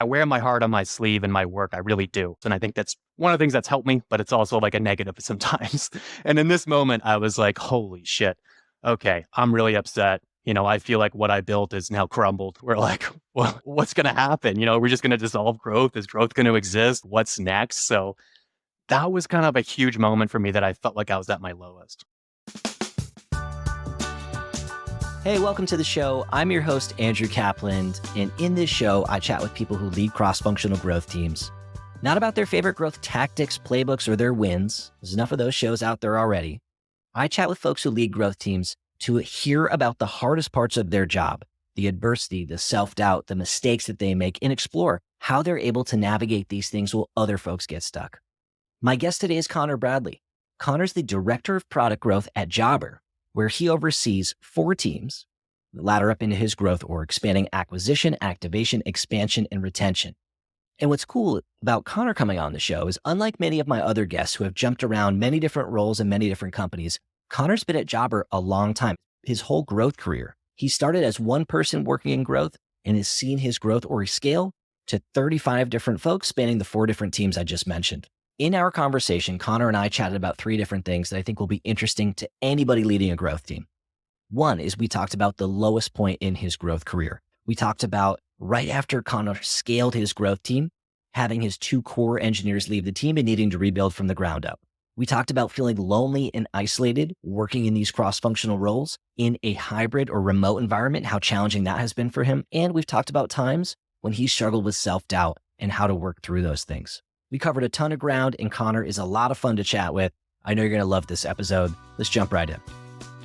I wear my heart on my sleeve in my work. I really do. And I think that's one of the things that's helped me, but it's also like a negative sometimes. And in this moment, I was like, holy shit. Okay, I'm really upset. I feel like what I built is now crumbled. We're like, well, what's going to happen? We're just going to dissolve growth. Is growth going to exist? What's next? So that was kind of a huge moment for me that I felt like I was at my lowest. Hey, welcome to the show. I'm your host, Andrew Kaplan, and in this show, I chat with people who lead cross-functional growth teams. Not about their favorite growth tactics, playbooks, or their wins. There's enough of those shows out there already. I chat with folks who lead growth teams to hear about the hardest parts of their job, the adversity, the self-doubt, the mistakes that they make, and explore how they're able to navigate these things while other folks get stuck. My guest today is Connor Bradley. Connor's the Director of Product Growth at Jobber, where he oversees 4 teams, that ladder up into his growth org, spanning acquisition, activation, expansion, and retention. And what's cool about Connor coming on the show is, unlike many of my other guests who have jumped around many different roles in many different companies, Connor's been at Jobber a long time, his whole growth career. He started as one person working in growth and has seen his growth org scale to 35 different folks spanning the 4 different teams I just mentioned. In our conversation, Connor and I chatted about 3 different things that I think will be interesting to anybody leading a growth team. One is we talked about the lowest point in his growth career. We talked about right after Connor scaled his growth team, having his 2 core engineers leave the team and needing to rebuild from the ground up. We talked about feeling lonely and isolated working in these cross-functional roles in a hybrid or remote environment, how challenging that has been for him. And we've talked about times when he struggled with self-doubt and how to work through those things. We covered a ton of ground, and Connor is a lot of fun to chat with. I know you're going to love this episode. Let's jump right in.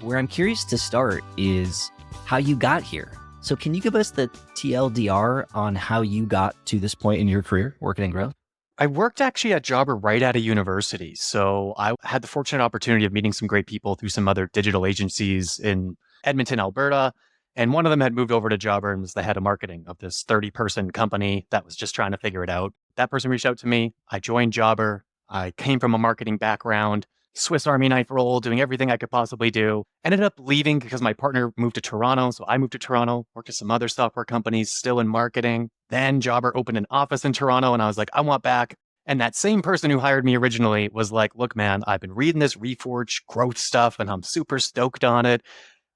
Where I'm curious to start is how you got here. So can you give us the TLDR on how you got to this point in your career working in growth? I worked actually at Jobber right out of university. So I had the fortunate opportunity of meeting some great people through some other digital agencies in Edmonton, Alberta. And one of them had moved over to Jobber and was the head of marketing of this 30-person company that was just trying to figure it out. That person reached out to me. I joined Jobber. I came from a marketing background, Swiss Army knife role, doing everything I could possibly do. Ended up leaving because my partner moved to Toronto. So I moved to Toronto, worked at some other software companies, still in marketing. Then Jobber opened an office in Toronto and I was like, I want back. And that same person who hired me originally was like, look, man, I've been reading this Reforge growth stuff and I'm super stoked on it.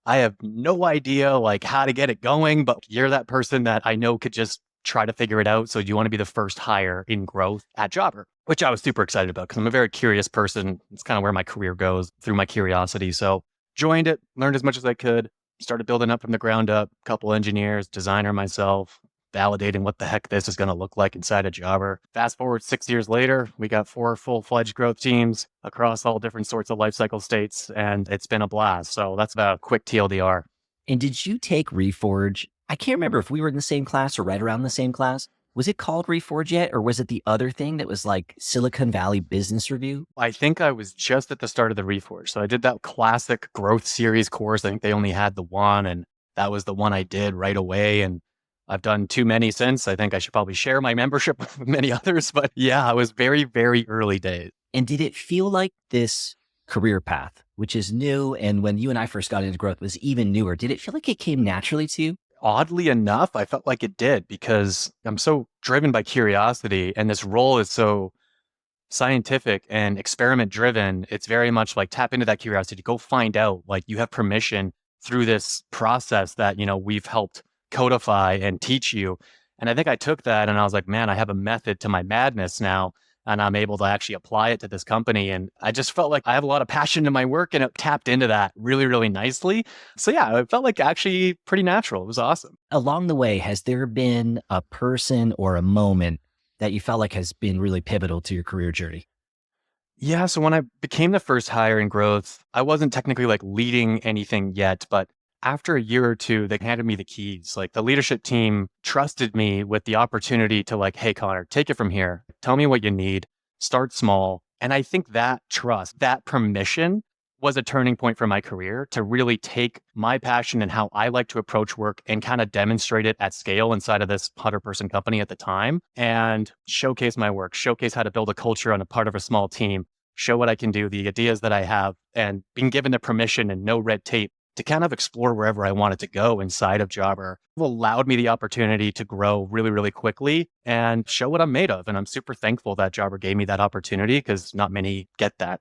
I have no idea like how to get it going, but you're that person that I know could just try to figure it out. So do you want to be the first hire in growth at Jobber? Which I was super excited about because I'm a very curious person. It's kind of where my career goes, through my curiosity. So joined it, learned as much as I could, started building up from the ground up, couple engineers, designer myself, validating what the heck this is going to look like inside a Jobber. Fast forward 6 years later, we got 4 full-fledged growth teams across all different sorts of lifecycle states, and it's been a blast. So that's about a quick TLDR. And did you take Reforge? I can't remember if we were in the same class or right around the same class. Was it called Reforge yet, or was it the other thing that was like Silicon Valley Business Review? I think I was just at the start of the Reforge. So I did that classic growth series course. I think they only had the one, and that was the one I did right away. And I've done too many since. I think I should probably share my membership with many others. But yeah, it was very, very early days. And did it feel like this career path, which is new, and when you and I first got into growth was even newer, did it feel like it came naturally to you? Oddly enough, I felt like it did because I'm so driven by curiosity and this role is so scientific and experiment driven. It's very much like tap into that curiosity, go find out, like you have permission through this process that, we've helped codify and teach you. And I think I took that and I was like, man, I have a method to my madness now. And I'm able to actually apply it to this company. And I just felt like I have a lot of passion in my work and it tapped into that really, really nicely. So yeah, it felt like actually pretty natural. It was awesome. Along the way, has there been a person or a moment that you felt like has been really pivotal to your career journey? Yeah. So when I became the first hire in growth, I wasn't technically like leading anything yet, but after a year or two, they handed me the keys. Like the leadership team trusted me with the opportunity to like, hey, Connor, take it from here. Tell me what you need. Start small. And I think that trust, that permission was a turning point for my career to really take my passion and how I like to approach work and kind of demonstrate it at scale inside of this 100-person company at the time and showcase my work, showcase how to build a culture on a part of a small team, show what I can do, the ideas that I have, and being given the permission and no red tape to kind of explore wherever I wanted to go inside of Jobber. It allowed me the opportunity to grow really, really quickly and show what I'm made of. And I'm super thankful that Jobber gave me that opportunity because not many get that.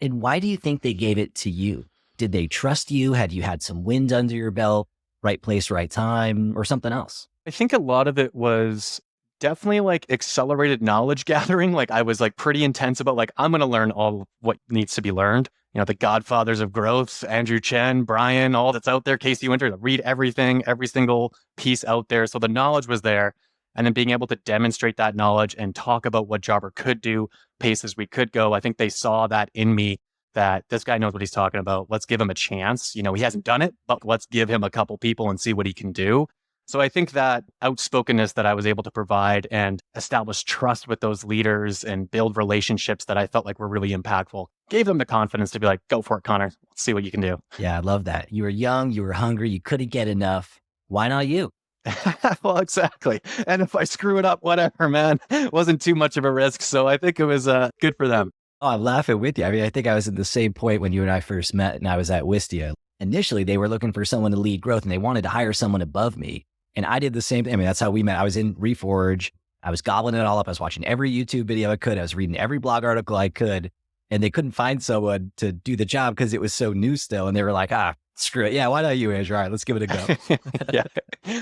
And why do you think they gave it to you? Did they trust you? Had you had some wind under your belt, right place, right time, or something else? I think a lot of it was definitely like accelerated knowledge gathering. Like I was like pretty intense about like, I'm going to learn all what needs to be learned. You know, the godfathers of growth, Andrew Chen, Brian, all that's out there, Casey Winter, read everything, every single piece out there. So the knowledge was there. And then being able to demonstrate that knowledge and talk about what Jobber could do, paces we could go. I think they saw that in me, that this guy knows what he's talking about. Let's give him a chance. You know, he hasn't done it, but let's give him a couple people and see what he can do. So I think that outspokenness that I was able to provide and establish trust with those leaders and build relationships that I felt like were really impactful gave them the confidence to be like, go for it, Connor. Let's see what you can do. Yeah, I love that. You were young, you were hungry, you couldn't get enough. Why not you? Well, exactly. And if I screw it up, whatever, man, it wasn't too much of a risk. So I think it was good for them. Oh, I'm laughing with you. I mean, I think I was at the same point when you and I first met and I was at Wistia. Initially, they were looking for someone to lead growth and they wanted to hire someone above me. And I did the same thing. I mean, that's how we met. I was in Reforge. I was gobbling it all up. I was watching every YouTube video I could. I was reading every blog article I could. And they couldn't find someone to do the job because it was so new still. And they were like, screw it. Yeah, why not you, Andrew? All right, let's give it a go. Yeah,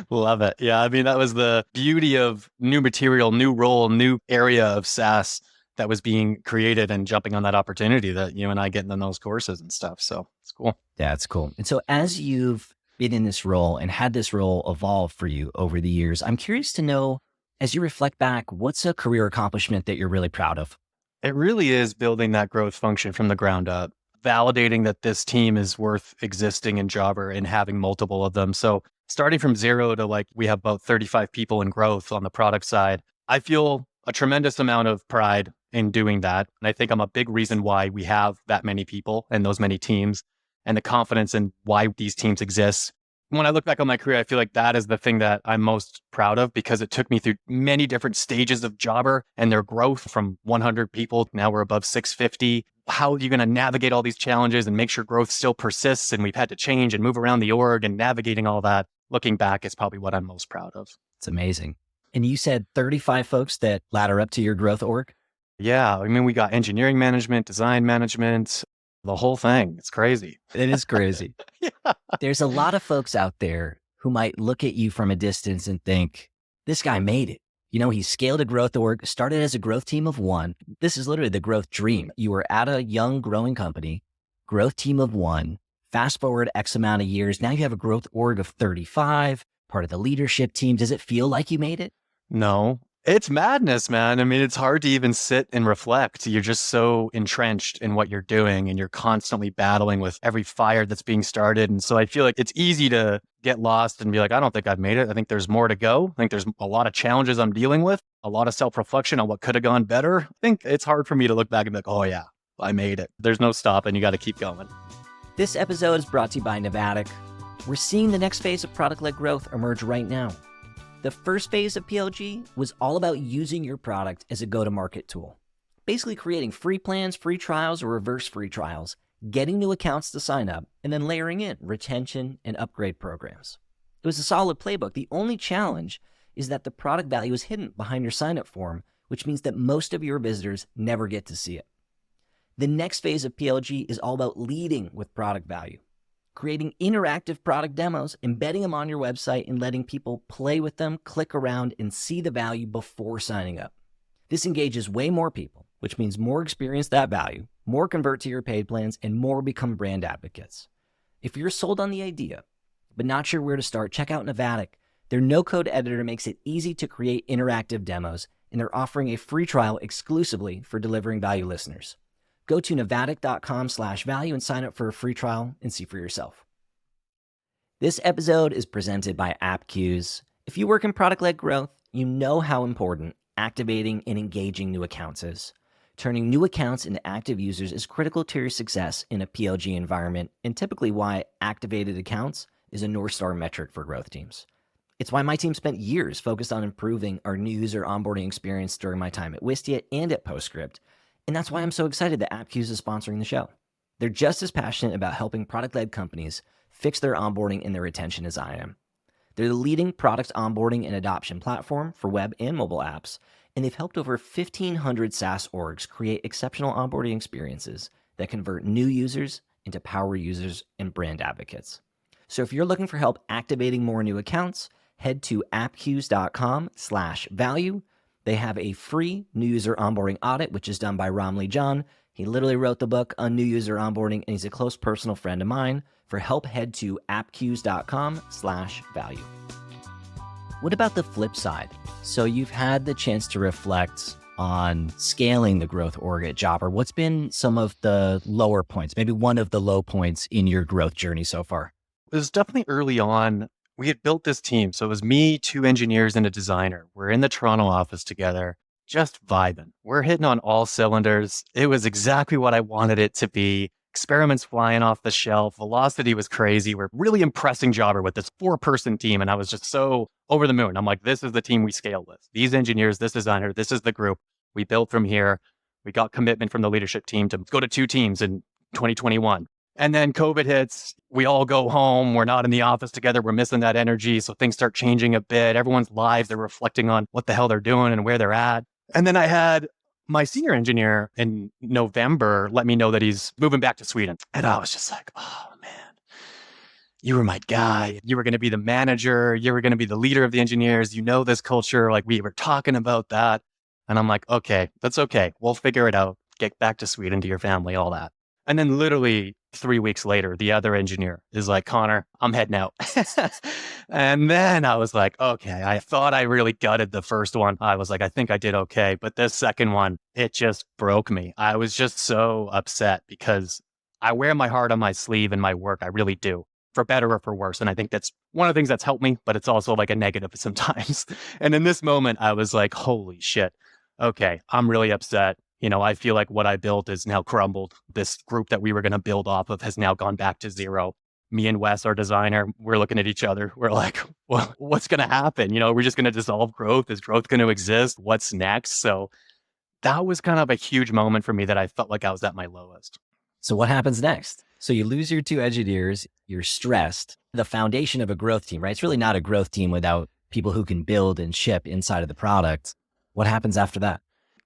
love it. Yeah, I mean, that was the beauty of new material, new role, new area of SaaS that was being created and jumping on that opportunity that you and I get in those courses and stuff. So it's cool. Yeah, it's cool. And so as you've been in this role and had this role evolve for you over the years, I'm curious to know, as you reflect back, what's a career accomplishment that you're really proud of? It really is building that growth function from the ground up, validating that this team is worth existing in Jobber and having multiple of them. So starting from zero to like, we have about 35 people in growth on the product side. I feel a tremendous amount of pride in doing that. And I think I'm a big reason why we have that many people and those many teams and the confidence in why these teams exist. When I look back on my career, I feel like that is the thing that I'm most proud of because it took me through many different stages of Jobber and their growth from 100 people. Now we're above 650. How are you going to navigate all these challenges and make sure growth still persists? And we've had to change and move around the org and navigating all that. Looking back is probably what I'm most proud of. It's amazing. And you said 35 folks that ladder up to your growth org? Yeah. I mean, we got engineering management, design management, the whole thing. It's crazy. It is crazy. Yeah. There's a lot of folks out there who might look at you from a distance and think, this guy made it. You know, he scaled a growth org, started as a growth team of one. This is literally the growth dream. You were at a young growing company, growth team of one, fast forward X amount of years. Now you have a growth org of 35, part of the leadership team. Does it feel like you made it? No, it's madness, man. I mean, it's hard to even sit and reflect. You're just so entrenched in what you're doing and you're constantly battling with every fire that's being started. And so I feel like it's easy to get lost and be like, I don't think I've made it. I think there's more to go. I think there's a lot of challenges I'm dealing with, a lot of self-reflection on what could have gone better. I think it's hard for me to look back and be like, oh yeah, I made it. There's no stopping. You got to keep going. This episode is brought to you by Novatic. We're seeing the next phase of product-led growth emerge right now. The first phase of PLG was all about using your product as a go-to-market tool. Basically creating free plans, free trials, or reverse free trials, getting new accounts to sign up, and then layering in retention and upgrade programs. It was a solid playbook. The only challenge is that the product value is hidden behind your sign-up form, which means that most of your visitors never get to see it. The next phase of PLG is all about leading with product value. Creating interactive product demos, embedding them on your website, and letting people play with them, click around, and see the value before signing up. This engages way more people, which means more experience that value, more convert to your paid plans, and more become brand advocates. If you're sold on the idea, but not sure where to start, check out Novatic. Their no-code editor makes it easy to create interactive demos, and they're offering a free trial exclusively for delivering value listeners. Go to novatic.com/value and sign up for a free trial and see for yourself. This episode is presented by AppQues. If you work in product-led growth, you know how important activating and engaging new accounts is. Turning new accounts into active users is critical to your success in a PLG environment, and typically why activated accounts is a North Star metric for growth teams. It's why my team spent years focused on improving our new user onboarding experience during my time at Wistia and at Postscript. And that's why I'm so excited that AppQues is sponsoring the show. They're just as passionate about helping product-led companies fixed their onboarding and their retention as I am. They're the leading product onboarding and adoption platform for web and mobile apps, and they've helped over 1,500 SaaS orgs create exceptional onboarding experiences that convert new users into power users and brand advocates. So if you're looking for help activating more new accounts, head to appcues.com/value. They have a free new user onboarding audit, which is done by Ramli John. He literally wrote the book on new user onboarding, and he's a close personal friend of mine. For help, head to appcues.com/value. What about the flip side? So you've had the chance to reflect on scaling the growth org at Jobber. What's been some of the lower points, maybe one of the low points in your growth journey so far? It was definitely early on. We had built this team. So it was me, 2 engineers, and a designer. We're in the Toronto office together, just vibing. We're hitting on all cylinders. It was exactly what I wanted it to be. Experiments flying off the shelf. Velocity was crazy. We're really impressing Jobber with this 4-person team. And I was just so over the moon. I'm like, this is the team we scale with. These engineers, this designer, this is the group. We built from here. We got commitment from the leadership team to go to 2 teams in 2021. And then COVID hits. We all go home. We're not in the office together. We're missing that energy. So things start changing a bit. Everyone's lives, they're reflecting on what the hell they're doing and where they're at. And then I had my senior engineer in November let me know that he's moving back to Sweden. And I was just like, oh man, you were my guy. You were going to be the manager. You were going to be the leader of the engineers. You know this culture. Like we were talking about that. And I'm like, okay, that's okay. We'll figure it out. Get back to Sweden to your family, all that. And then literally 3 weeks later, the other engineer is like, Connor, I'm heading out. And then I was like, okay, I thought I really gutted the first one. I was like, I think I did okay. But this second one, it just broke me. I was just so upset because I wear my heart on my sleeve in my work. I really do, for better or for worse. And I think that's one of the things that's helped me, but it's also like a negative sometimes. And in this moment, I was like, holy shit. Okay, I'm really upset. You know, I feel like what I built is now crumbled. This group that we were going to build off of has now gone back to zero. Me and Wes, our designer, we're looking at each other. We're like, well, what's going to happen? You know, we're just going to dissolve growth. Is growth going to exist? What's next? So that was kind of a huge moment for me that I felt like I was at my lowest. So what happens next? So you lose your 2 engineers, you're stressed. The foundation of a growth team, right? It's really not a growth team without people who can build and ship inside of the product. What happens after that?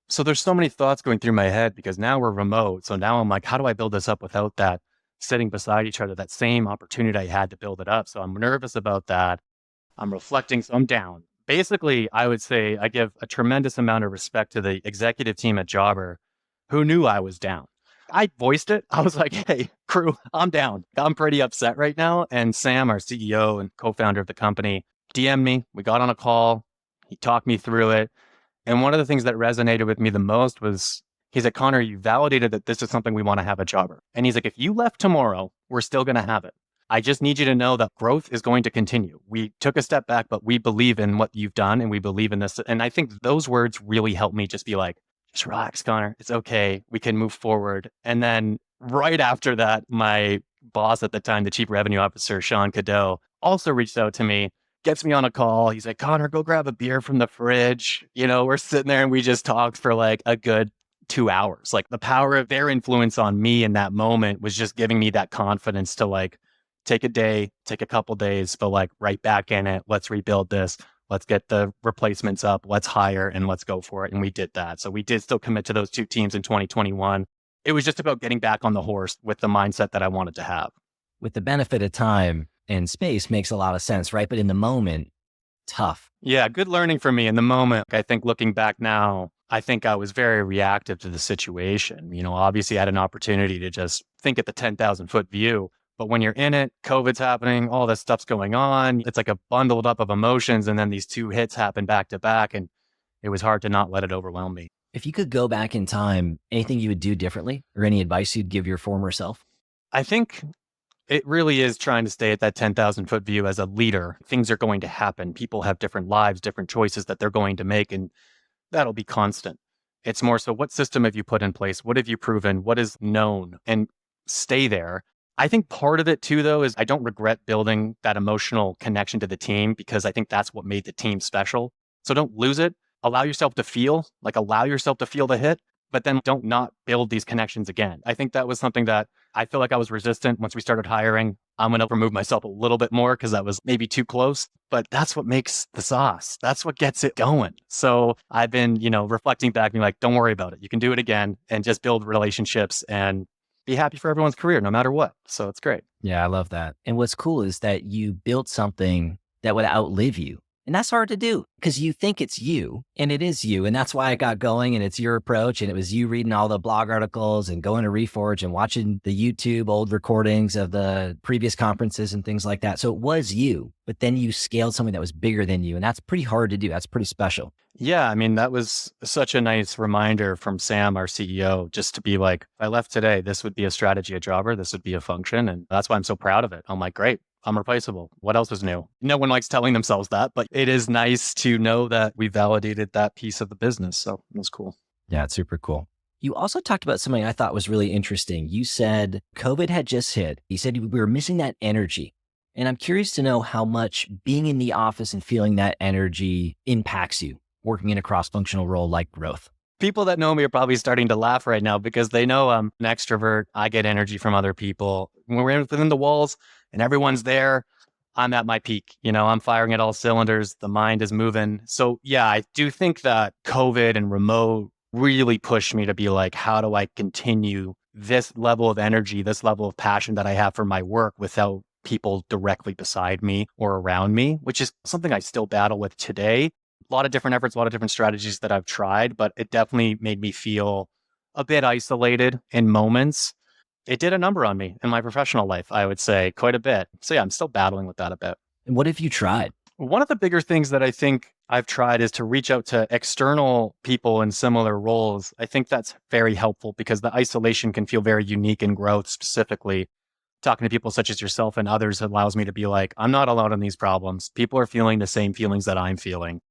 So there's so many thoughts going through my head because now we're remote. So now I'm like, how do I build this up without that sitting beside each other, that same opportunity I had to build it up? So I'm nervous about that. I'm reflecting. So I'm down. Basically, I would say I give a tremendous amount of respect to the executive team at Jobber who knew I was down. I voiced it. I was like, hey, crew, I'm down. I'm pretty upset right now. And Sam, our CEO and co-founder of the company, DM'd me. We got on a call. He talked me through it. And one of the things that resonated with me the most was, he's like, Connor, you validated that this is something we want to have at Jobber. And he's like, if you left tomorrow, we're still going to have it. I just need you to know that growth is going to continue. We took a step back, but we believe in what you've done and we believe in this. And I think those words really helped me just be like, just relax, Connor. It's okay. We can move forward. And then right after that, my boss at the time, the chief revenue officer, Sean Cadeau, also reached out to me, gets me on a call. He's like, Connor, go grab a beer from the fridge. You know, we're sitting there and we just talked for like a good 2 hours. Like the power of their influence on me in that moment was just giving me that confidence to like take a day, take a couple days, but like right back in it. Let's rebuild this. Let's get the replacements up. Let's hire and let's go for it. And we did that. So we did still commit to those 2 teams in 2021. It was just about getting back on the horse with the mindset that I wanted to have. With the benefit of time and space makes a lot of sense, right? But in the moment, tough. Yeah, good learning for me in the moment. I think looking back now, I think I was very reactive to the situation. You know, obviously I had an opportunity to just think at the 10,000 foot view. But when you're in it, COVID's happening, all this stuff's going on. It's like a bundled up of emotions. And then these 2 hits happen back to back. And it was hard to not let it overwhelm me. If you could go back in time, anything you would do differently or any advice you'd give your former self? I think it really is trying to stay at that 10,000 foot view as a leader. Things are going to happen. People have different lives, different choices that they're going to make, and that'll be constant. It's more so, what system have you put in place? What have you proven? What is known? And stay there. I think part of it too, though, is I don't regret building that emotional connection to the team because I think that's what made the team special. So don't lose it. Allow yourself to feel the hit, but then don't not build these connections again. I think that was something that I feel like I was resistant once we started hiring. I'm going to remove myself a little bit more because that was maybe too close, but that's what makes the sauce. That's what gets it going. So I've been, reflecting back, being like, don't worry about it. You can do it again and just build relationships and be happy for everyone's career, no matter what. So it's great. Yeah, I love that. And what's cool is that you built something that would outlive you. And that's hard to do because you think it's you and it is you. And that's why I got going and it's your approach. And it was you reading all the blog articles and going to Reforge and watching the YouTube old recordings of the previous conferences and things like that. So it was you, but then you scaled something that was bigger than you. And that's pretty hard to do. That's pretty special. Yeah, I mean, that was such a nice reminder from Sam, our CEO, just to be like, if I left today, this would be a strategy at Jobber, this would be a function. And that's why I'm so proud of it. I'm like, great, I'm replaceable. What else is new? No one likes telling themselves that, but it is nice to know that we validated that piece of the business. So it was cool. Yeah, it's super cool. You also talked about something I thought was really interesting. You said COVID had just hit. You said we were missing that energy. And I'm curious to know how much being in the office and feeling that energy impacts you working in a cross-functional role like growth. People that know me are probably starting to laugh right now because they know I'm an extrovert. I get energy from other people. When we're within the walls and everyone's there, I'm at my peak. I'm firing at all cylinders. The mind is moving. So yeah, I do think that COVID and remote really pushed me to be like, how do I continue this level of energy, this level of passion that I have for my work without people directly beside me or around me, which is something I still battle with today. A lot of different efforts, a lot of different strategies that I've tried, but it definitely made me feel a bit isolated in moments. It did a number on me in my professional life, I would say, quite a bit. So yeah, I'm still battling with that a bit. And what have you tried? One of the bigger things that I think I've tried is to reach out to external people in similar roles. I think that's very helpful because the isolation can feel very unique in growth specifically. Talking to people such as yourself and others allows me to be like, I'm not alone in these problems. People are feeling the same feelings that I'm feeling.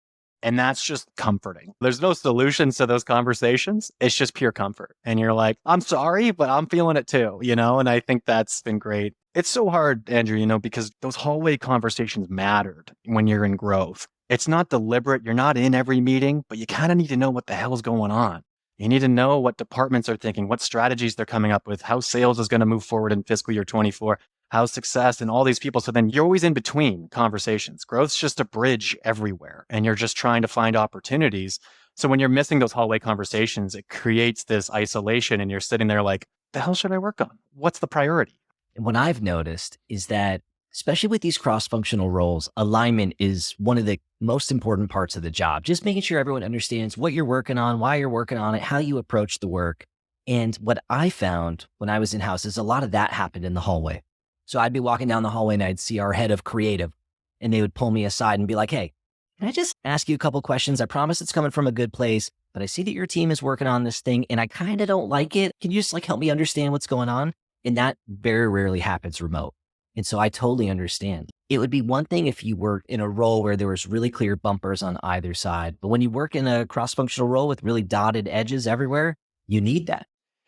And that's just comforting. There's no solutions to those conversations. It's just pure comfort. And you're like, I'm sorry, but I'm feeling it too, And I think that's been great. It's so hard, Andrew, because those hallway conversations mattered when you're in growth. It's not deliberate. You're not in every meeting, but you kind of need to know what the hell's going on. You need to know what departments are thinking, what strategies they're coming up with, how sales is going to move forward in fiscal year 24. How's success and all these people. So then you're always in between conversations. Growth's just a bridge everywhere and you're just trying to find opportunities. So when you're missing those hallway conversations, it creates this isolation and you're sitting there like, the hell should I work on? What's the priority? And what I've noticed is that, especially with these cross-functional roles, alignment is one of the most important parts of the job. Just making sure everyone understands what you're working on, why you're working on it, how you approach the work. And what I found when I was in-house is a lot of that happened in the hallway. So I'd be walking down the hallway and I'd see our head of creative and they would pull me aside and be like, hey, can I just ask you a couple questions? I promise it's coming from a good place, but I see that your team is working on this thing and I kind of don't like it. Can you just help me understand what's going on? And that very rarely happens remote. And so I totally understand. It would be one thing if you were in a role where there was really clear bumpers on either side. But when you work in a cross-functional role with really dotted edges everywhere, you need that.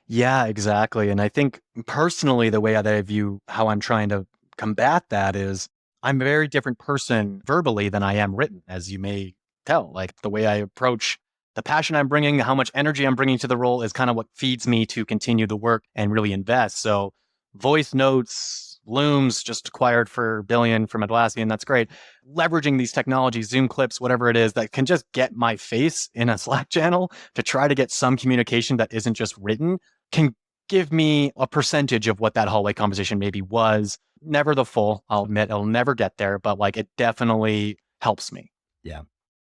Yeah, exactly. And I think personally, the way that I view how I'm trying to combat that is I'm a very different person verbally than I am written, as you may tell. Like the way I approach the passion I'm bringing, how much energy I'm bringing to the role is kind of what feeds me to continue the work and really invest. So voice notes, Looms just acquired for $1 billion from Atlassian. That's great. Leveraging these technologies, Zoom clips, whatever it is that can just get my face in a Slack channel to try to get some communication that isn't just written can give me a percentage of what that hallway conversation maybe was. Never the full, I'll admit, it'll never get there, but like it definitely helps me. Yeah.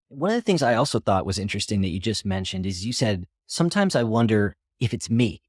One of the things I also thought was interesting that you just mentioned is you said, sometimes I wonder if it's me.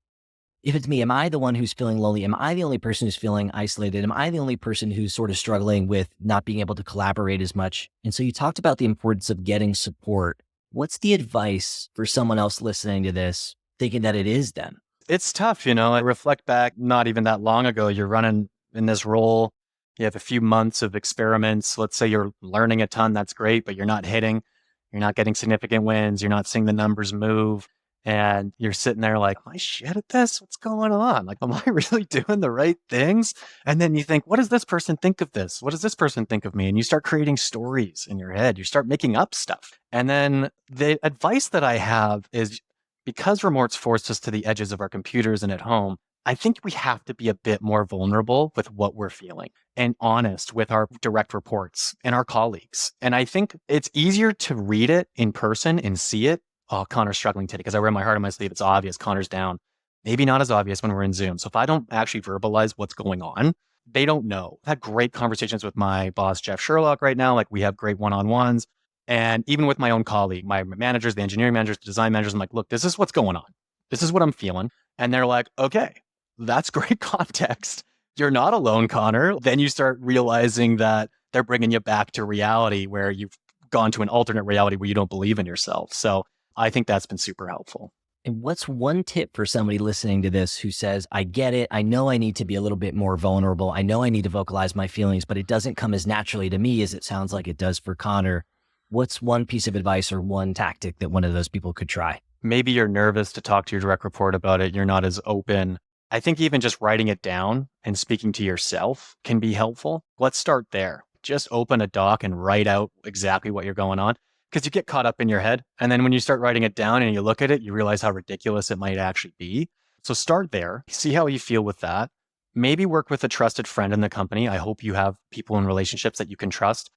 If it's me, am I the one who's feeling lonely? Am I the only person who's feeling isolated? Am I the only person who's sort of struggling with not being able to collaborate as much? And so you talked about the importance of getting support. What's the advice for someone else listening to this, thinking that it is them? It's tough, I reflect back not even that long ago. You're running in this role. You have a few months of experiments. Let's say you're learning a ton. That's great, but you're not hitting. You're not getting significant wins. You're not seeing the numbers move. And you're sitting there like, am I shit at this? What's going on? Like, am I really doing the right things? And then you think, what does this person think of this? What does this person think of me? And you start creating stories in your head. You start making up stuff. And then the advice that I have is because remote's forced us to the edges of our computers and at home, I think we have to be a bit more vulnerable with what we're feeling and honest with our direct reports and our colleagues. And I think it's easier to read it in person and see it. Oh, Connor's struggling today because I wear my heart on my sleeve. It's obvious Connor's down. Maybe not as obvious when we're in Zoom. So if I don't actually verbalize what's going on, they don't know. I've had great conversations with my boss, Jeff Sherlock, right now. Like we have great one-on-ones. And even with my own colleague, my managers, the engineering managers, the design managers, I'm like, look, this is what's going on. This is what I'm feeling. And they're like, okay, that's great context. You're not alone, Connor. Then you start realizing that they're bringing you back to reality where you've gone to an alternate reality where you don't believe in yourself. So I think that's been super helpful. And what's one tip for somebody listening to this who says, I get it. I know I need to be a little bit more vulnerable. I know I need to vocalize my feelings, but it doesn't come as naturally to me as it sounds like it does for Connor. What's one piece of advice or one tactic that one of those people could try? Maybe you're nervous to talk to your direct report about it. You're not as open. I think even just writing it down and speaking to yourself can be helpful. Let's start there. Just open a doc and write out exactly what you're going on because you get caught up in your head. And then when you start writing it down and you look at it, you realize how ridiculous it might actually be. So start there. See how you feel with that. Maybe work with a trusted friend in the company. I hope you have people in relationships that you can trust.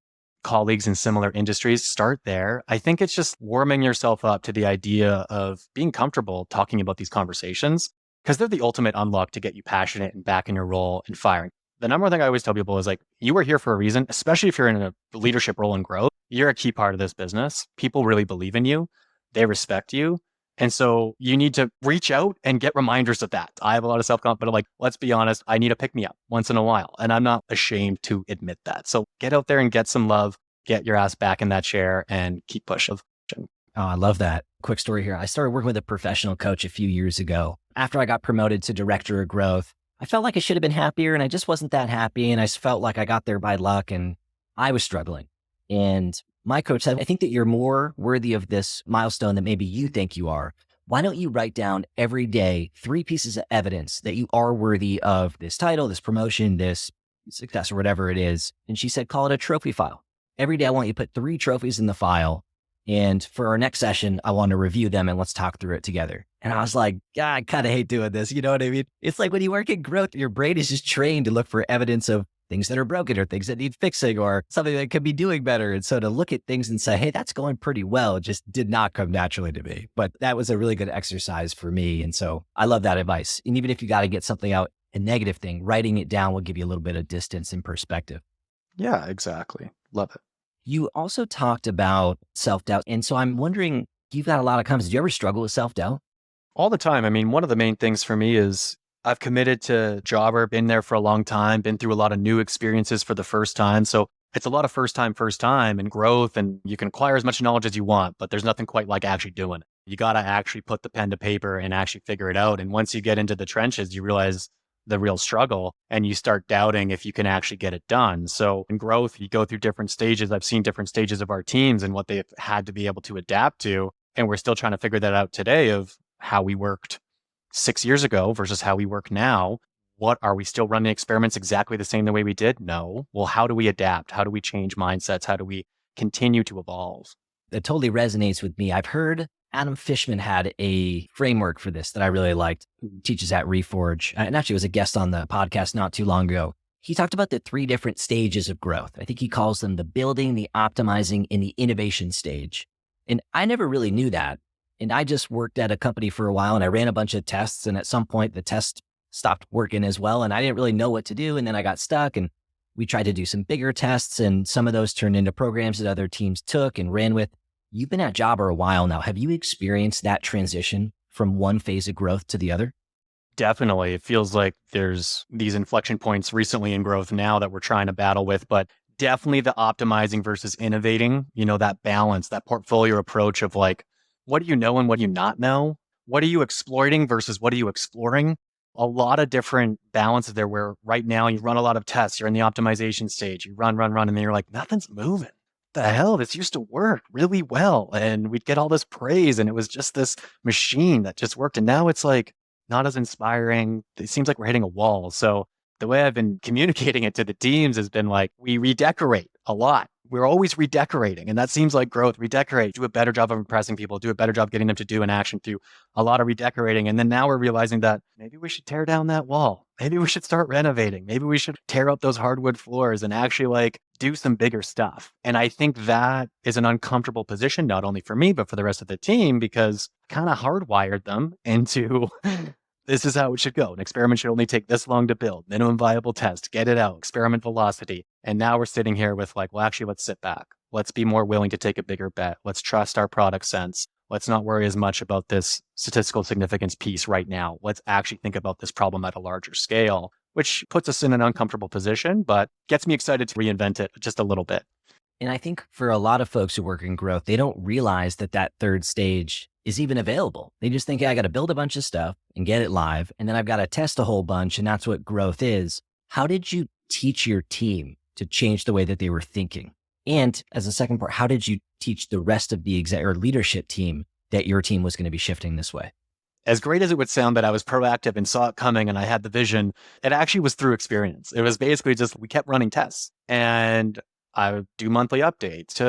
Colleagues in similar industries, start there. I think it's just warming yourself up to the idea of being comfortable talking about these conversations because they're the ultimate unlock to get you passionate and back in your role and firing. The number one thing I always tell people is like, you are here for a reason, especially if you're in a leadership role and growth. You're a key part of this business. People really believe in you. They respect you. And so you need to reach out and get reminders of that. I have a lot of self-confidence, but like, let's be honest, I need a pick-me-up once in a while. And I'm not ashamed to admit that. So get out there and get some love, get your ass back in that chair and keep pushing. Oh, I love that. Quick story here. I started working with a professional coach a few years ago. After I got promoted to director of growth, I felt like I should have been happier and I just wasn't that happy. And I felt like I got there by luck and I was struggling. And my coach said, I think that you're more worthy of this milestone than maybe you think you are. Why don't you write down every day 3 pieces of evidence that you are worthy of this title, this promotion, this success, or whatever it is? And she said, call it a trophy file. Every day I want you to put 3 trophies in the file. And for our next session, I want to review them and let's talk through it together. And I was like, God, I kind of hate doing this. You know what I mean? It's like when you work in growth, your brain is just trained to look for evidence of things that are broken or things that need fixing or something that could be doing better. And so to look at things and say, hey, that's going pretty well, it just did not come naturally to me. But that was a really good exercise for me. And so I love that advice. And even if you got to get something out, a negative thing, writing it down will give you a little bit of distance and perspective. Yeah, exactly. Love it. You also talked about self-doubt. And so I'm wondering, you've got a lot of comments. Did you ever struggle with self-doubt? All the time. I mean, one of the main things for me is I've committed to Jobber, been there for a long time, been through a lot of new experiences for the first time. So it's a lot of first time and growth, and you can acquire as much knowledge as you want, but there's nothing quite like actually doing it. You got to actually put the pen to paper and actually figure it out. And once you get into the trenches, you realize the real struggle and you start doubting if you can actually get it done. So in growth, you go through different stages. I've seen different stages of our teams and what they've had to be able to adapt to. And we're still trying to figure that out today of how we worked 6 years ago versus how we work now. What are we still running experiments exactly the same the way we did? No. Well, how do we adapt? How do we change mindsets? How do we continue to evolve? It totally resonates with me. I've heard Adam Fishman had a framework for this that I really liked. He teaches at Reforge and actually was a guest on the podcast not too long ago. He talked about the 3 different stages of growth. I think he calls them the building, the optimizing, and the innovation stage. And I never really knew that. And I just worked at a company for a while and I ran a bunch of tests. And at some point the test stopped working as well. And I didn't really know what to do. And then I got stuck and we tried to do some bigger tests. And some of those turned into programs that other teams took and ran with. You've been at Jobber a while now. Have you experienced that transition from one phase of growth to the other? Definitely. It feels like there's these inflection points recently in growth now that we're trying to battle with, but definitely the optimizing versus innovating, that balance, that portfolio approach of like, what do you know and what do you not know? What are you exploiting versus what are you exploring? A lot of different balances there where right now you run a lot of tests, you're in the optimization stage, you run, and then you're like, nothing's moving. The hell, this used to work really well. And we'd get all this praise and it was just this machine that just worked. And now it's like not as inspiring. It seems like we're hitting a wall. So the way I've been communicating it to the teams has been like, we redecorate a lot. We're always redecorating. And that seems like growth. Redecorate, do a better job of impressing people, do a better job getting them to do an action through a lot of redecorating. And then now we're realizing that maybe we should tear down that wall. Maybe we should start renovating. Maybe we should tear up those hardwood floors and actually like do some bigger stuff. And I think that is an uncomfortable position, not only for me, but for the rest of the team, because I kind of hardwired them into this is how it should go. An experiment should only take this long to build, minimum viable test, get it out, experiment velocity. And now we're sitting here with like, well, actually, let's sit back. Let's be more willing to take a bigger bet. Let's trust our product sense. Let's not worry as much about this statistical significance piece right now. Let's actually think about this problem at a larger scale, which puts us in an uncomfortable position, but gets me excited to reinvent it just a little bit. And I think for a lot of folks who work in growth, they don't realize that that third stage is even available. They just think, hey, I got to build a bunch of stuff and get it live. And then I've got to test a whole bunch. And that's what growth is. How did you teach your team to change the way that they were thinking? And as a second part, how did you teach the rest of the exec or leadership team that your team was going to be shifting this way? As great as it would sound that I was proactive and saw it coming and I had the vision, it actually was through experience. It was basically just, we kept running tests and I would do monthly updates to,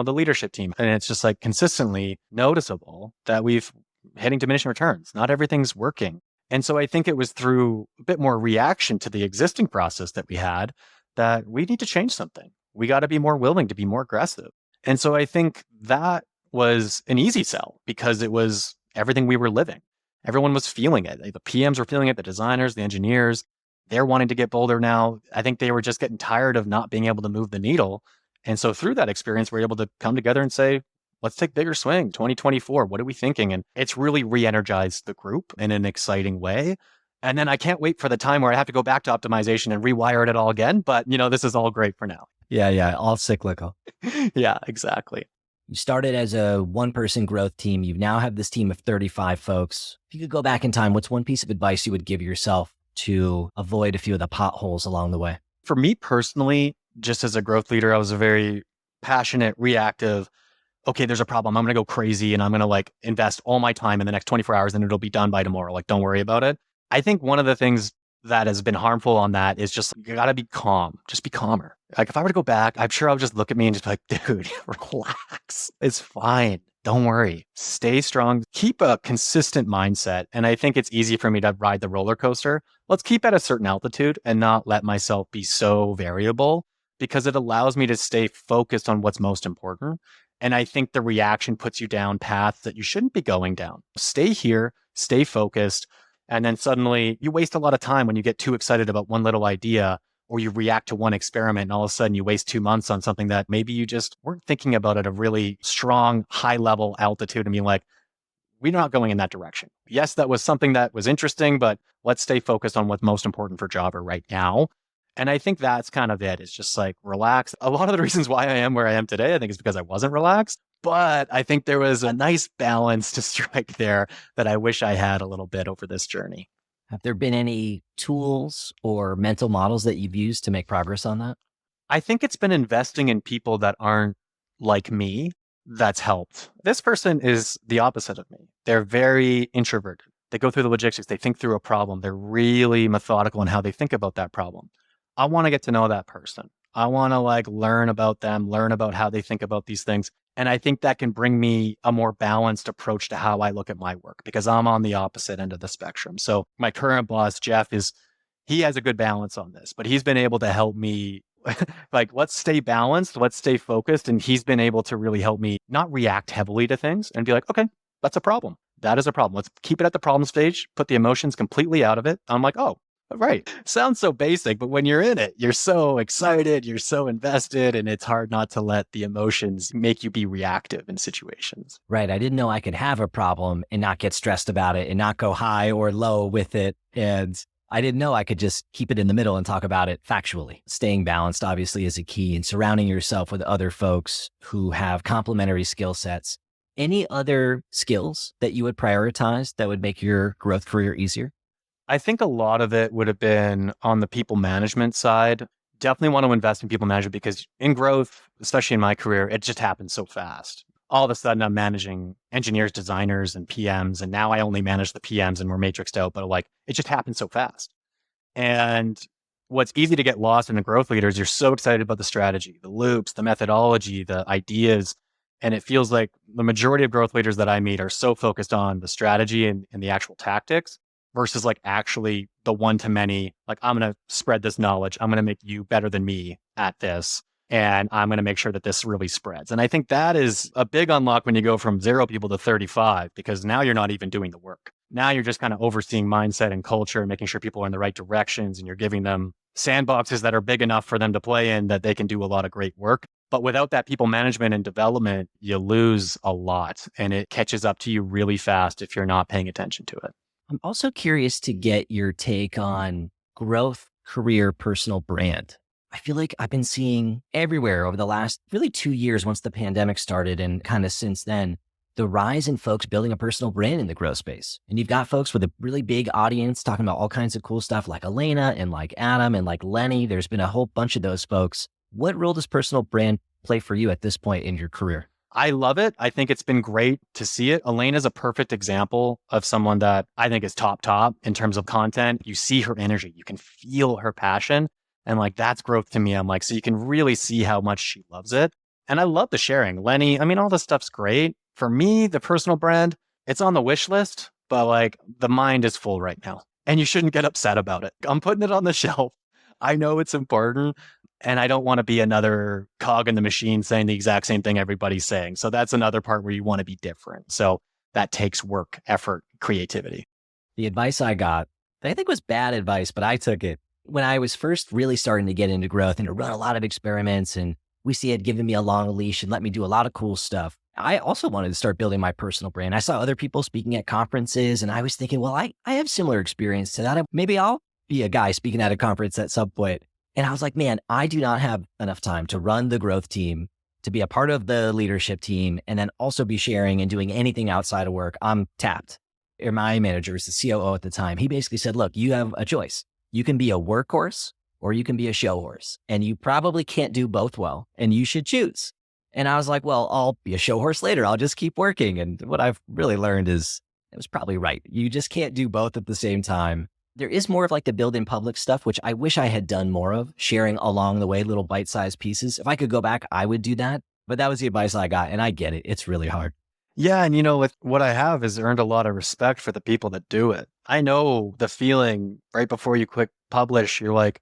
the leadership team. And it's just like consistently noticeable that we've hitting diminishing returns. Not everything's working. And so I think it was through a bit more reaction to the existing process that we had that we need to change something. We got to be more willing to be more aggressive. And so I think that was an easy sell because it was everything we were living. Everyone was feeling it. The PMs were feeling it, the designers, the engineers. They're wanting to get bolder now. I think they were just getting tired of not being able to move the needle. And so through that experience, we're able to come together and say, let's take bigger swing, 2024. What are we thinking? And it's really re-energized the group in an exciting way. And then I can't wait for the time where I have to go back to optimization and rewire it all again. But, this is all great for now. Yeah. All cyclical. Yeah, exactly. You started as a one-person growth team. You now have this team of 35 folks. If you could go back in time, what's one piece of advice you would give yourself to avoid a few of the potholes along the way? For me personally, just as a growth leader, I was a very passionate, reactive, okay, there's a problem. I'm going to go crazy and I'm going to invest all my time in the next 24 hours and it'll be done by tomorrow. Don't worry about it. I think one of the things that has been harmful on that is just, you got to be calm. Just be calmer. If I were to go back, I'm sure I would just look at me and just be like, dude, relax. It's fine. Don't worry. Stay strong. Keep a consistent mindset. And I think it's easy for me to ride the roller coaster. Let's keep at a certain altitude and not let myself be so variable because it allows me to stay focused on what's most important. And I think the reaction puts you down paths that you shouldn't be going down. Stay here, stay focused. And then suddenly you waste a lot of time when you get too excited about one little idea or you react to one experiment and all of a sudden you waste 2 months on something that maybe you just weren't thinking about at a really strong, high level altitude and being like, we're not going in that direction. Yes, that was something that was interesting, but let's stay focused on what's most important for Jobber right now. And I think that's kind of it. It's just relax. A lot of the reasons why I am where I am today, I think is because I wasn't relaxed. But I think there was a nice balance to strike there that I wish I had a little bit over this journey. Have there been any tools or mental models that you've used to make progress on that? I think it's been investing in people that aren't like me that's helped. This person is the opposite of me. They're very introverted. They go through the logistics. They think through a problem. They're really methodical in how they think about that problem. I want to get to know that person. I want to learn about them, learn about how they think about these things. And I think that can bring me a more balanced approach to how I look at my work because I'm on the opposite end of the spectrum. So my current boss, Jeff, he has a good balance on this, but he's been able to help me let's stay balanced, let's stay focused. And he's been able to really help me not react heavily to things and be like, okay, that's a problem. That is a problem. Let's keep it at the problem stage, put the emotions completely out of it. I'm like, oh, right. Sounds so basic, but when you're in it, you're so excited, you're so invested, and it's hard not to let the emotions make you be reactive in situations. Right. I didn't know I could have a problem and not get stressed about it and not go high or low with it. And I didn't know I could just keep it in the middle and talk about it factually. Staying balanced obviously is a key, and surrounding yourself with other folks who have complementary skill sets. Any other skills that you would prioritize that would make your growth career easier? I think a lot of it would have been on the people management side. Definitely want to invest in people management because in growth, especially in my career, it just happens so fast. All of a sudden, I'm managing engineers, designers, and PMs. And now I only manage the PMs and we're matrixed out, but it just happens so fast. And what's easy to get lost in the growth leaders, you're so excited about the strategy, the loops, the methodology, the ideas. And it feels like the majority of growth leaders that I meet are so focused on the strategy and the actual tactics versus like actually the one-to-many, like I'm going to spread this knowledge. I'm going to make you better than me at this. And I'm going to make sure that this really spreads. And I think that is a big unlock when you go from 0 people to 35, because now you're not even doing the work. Now you're just kind of overseeing mindset and culture and making sure people are in the right directions. And you're giving them sandboxes that are big enough for them to play in that they can do a lot of great work. But without that people management and development, you lose a lot and it catches up to you really fast if you're not paying attention to it. I'm also curious to get your take on growth, career, personal brand. I feel like I've been seeing everywhere over the last really 2 years once the pandemic started and kind of since then, the rise in folks building a personal brand in the growth space. And you've got folks with a really big audience talking about all kinds of cool stuff like Elena and like Adam and like Lenny. There's been a whole bunch of those folks. What role does personal brand play for you at this point in your career? I love it. I think it's been great to see it. Elena's a perfect example of someone that I think is top in terms of content. You see her energy, you can feel her passion. And like, that's growth to me. I'm like, so you can really see how much she loves it. And I love the sharing. Lenny, I mean, all this stuff's great. For me, the personal brand, it's on the wish list, but like the mind is full right now. And you shouldn't get upset about it. I'm putting it on the shelf. I know it's important. And I don't want to be another cog in the machine saying the exact same thing everybody's saying. So that's another part where you want to be different. So that takes work, effort, creativity. The advice I got, I think was bad advice, but I took it. When I was first really starting to get into growth and to run a lot of experiments, and we see it giving me a long leash and let me do a lot of cool stuff, I also wanted to start building my personal brand. I saw other people speaking at conferences and I was thinking, well, I have similar experience to that. Maybe I'll be a guy speaking at a conference at some point. And I was like, man, I do not have enough time to run the growth team, to be a part of the leadership team, and then also be sharing and doing anything outside of work. I'm tapped. Or my manager was the COO at the time. He basically said, look, you have a choice. You can be a workhorse or you can be a show horse, and you probably can't do both well, and you should choose. And I was like, well, I'll be a show horse later. I'll just keep working. And what I've really learned is it was probably right. You just can't do both at the same time. There is more of like the build in public stuff, which I wish I had done more of, sharing along the way, little bite-sized pieces. If I could go back, I would do that. But that was the advice I got. And I get it. It's really hard. Yeah. And you know, what I have is earned a lot of respect for the people that do it. I know the feeling right before you click publish, you're like,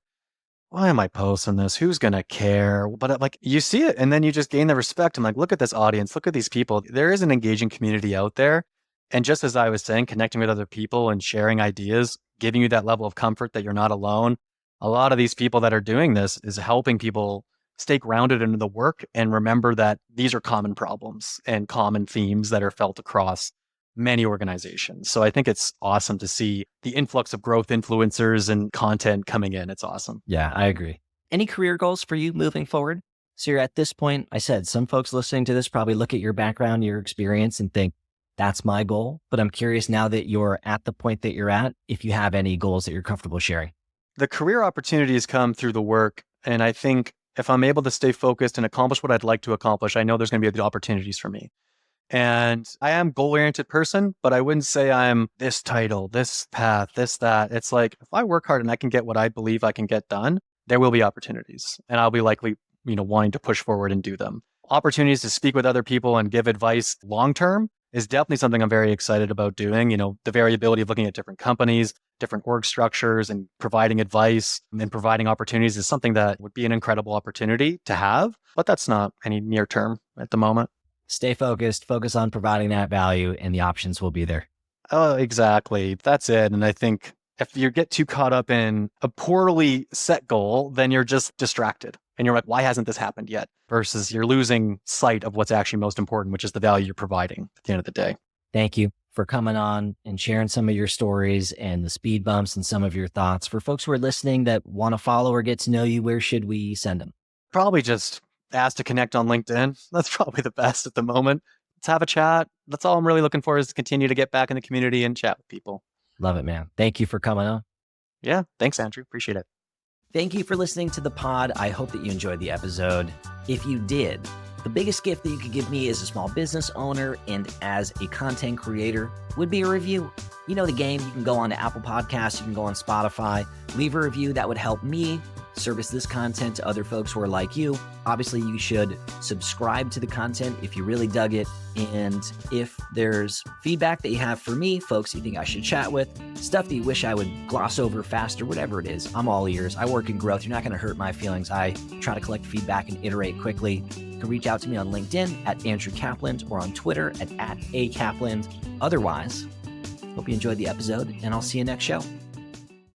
why am I posting this? Who's going to care? But like you see it and then you just gain the respect. I'm like, look at this audience. Look at these people. There is an engaging community out there. And just as I was saying, connecting with other people and sharing ideas, giving you that level of comfort that you're not alone. A lot of these people that are doing this is helping people stay grounded in the work and remember that these are common problems and common themes that are felt across many organizations. So I think it's awesome to see the influx of growth influencers and content coming in. It's awesome. Yeah, I agree. Any career goals for you moving forward? So you're at this point, I said, some folks listening to this probably look at your background, your experience and think, that's my goal. But I'm curious now that you're at the point that you're at, if you have any goals that you're comfortable sharing. The career opportunities come through the work. And I think if I'm able to stay focused and accomplish what I'd like to accomplish, I know there's going to be the opportunities for me. And I am a goal-oriented person, but I wouldn't say I'm this title, this path, this, that. It's like, if I work hard and I can get what I believe I can get done, there will be opportunities. And I'll be likely, wanting to push forward and do them. Opportunities to speak with other people and give advice long-term is definitely something I'm very excited about doing. The variability of looking at different companies, different org structures and providing advice and providing opportunities is something that would be an incredible opportunity to have, but that's not any near term at the moment. Stay focused, focus on providing that value and the options will be there. Oh, exactly. That's it. And I think if you get too caught up in a poorly set goal, then you're just distracted. And you're like, why hasn't this happened yet? Versus you're losing sight of what's actually most important, which is the value you're providing at the end of the day. Thank you for coming on and sharing some of your stories and the speed bumps and some of your thoughts. For folks who are listening that want to follow or get to know you, where should we send them? Probably just ask to connect on LinkedIn. That's probably the best at the moment. Let's have a chat. That's all I'm really looking for, is to continue to get back in the community and chat with people. Love it, man. Thank you for coming on. Yeah. Thanks, Andrew. Appreciate it. Thank you for listening to the pod. I hope that you enjoyed the episode. If you did, the biggest gift that you could give me as a small business owner and as a content creator would be a review. You know the game. You can go on to Apple Podcasts. You can go on Spotify. Leave a review. That would help me service this content to other folks who are like you. Obviously, you should subscribe to the content if you really dug it. And if there's feedback that you have for me, folks you think I should chat with, stuff that you wish I would gloss over faster, whatever it is, I'm all ears. I work in growth. You're not going to hurt my feelings. I try to collect feedback and iterate quickly. You can reach out to me on LinkedIn at Andrew Kaplan or on Twitter at @akaplan. Otherwise, hope you enjoyed the episode, and I'll see you next show.